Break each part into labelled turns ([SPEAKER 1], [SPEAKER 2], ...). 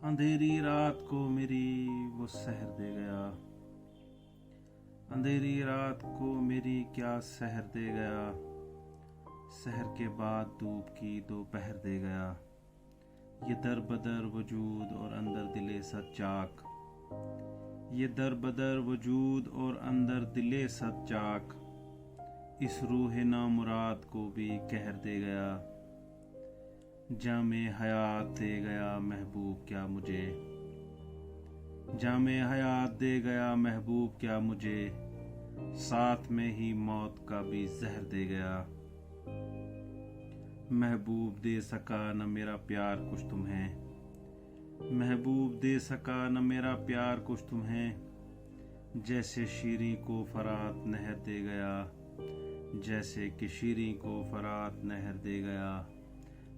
[SPEAKER 1] अंधेरी रात को मेरी वो सहर दे गया। अंधेरी रात को मेरी क्या सहर दे गया। सहर के बाद धूप की दोपहर दे गया। ये दर बदर वजूद और अंदर दिले सच्चाक। ये दर बदर वजूद और अंदर दिले सच्चाक। इस रूह ना मुराद को भी कहर दे गया। जामे हयात दे गया महबूब क्या मुझे। जामे हयात दे गया महबूब क्या मुझे। साथ में ही मौत का भी जहर दे गया। महबूब दे सका न मेरा प्यार कुछ तुम्हें। महबूब दे सका न मेरा प्यार कुछ तुम्हें। जैसे शीरी को फरात नहर दे गया। जैसे कि शीरी को फरात नहर दे गया।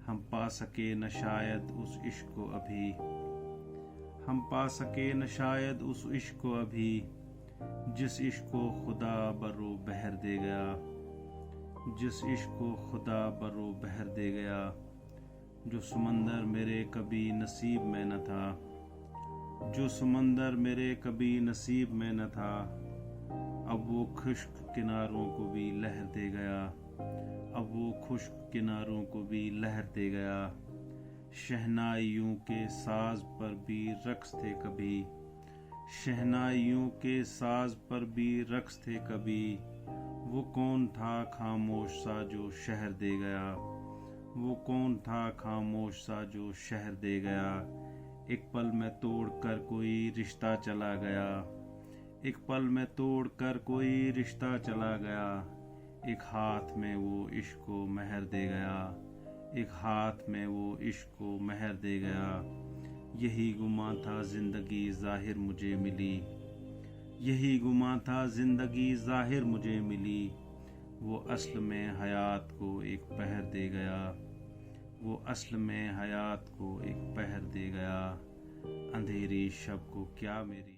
[SPEAKER 1] हम पा सके न शायद उस इश्क को अभी। हम पा सके न शायद उस इश्क को अभी। जिस इश्क को खुदा बरो बहर दे गया। जिस इश्क को खुदा बरो बहर दे गया। जो समंदर मेरे कभी नसीब में न था। जो समंदर मेरे कभी नसीब में न था। अब वो खुश्क किनारों को भी लहर दे गया। अब वो खुश्क किनारों को भी लहर दे गया। शहनाइयों के साज पर भी रक्स थे कभी। शहनाइयों के साज पर भी रक्स थे कभी। वो कौन था खामोश सा जो शहर दे गया। वो कौन था खामोश सा जो शहर दे गया। एक पल में तोड़ कर कोई रिश्ता चला गया। एक पल में तोड़ कर कोई रिश्ता चला गया। एक हाथ में वो इश्क को महर दे गया। एक हाथ में वो इश्क को महर दे गया। यही गुमा था जिंदगी जाहिर मुझे मिली। यही गुमा था जिंदगी जाहिर मुझे मिली। वो असल में हयात को एक पहर दे गया। वो असल में हयात को एक पहर दे गया। अंधेरी शब को क्या मेरी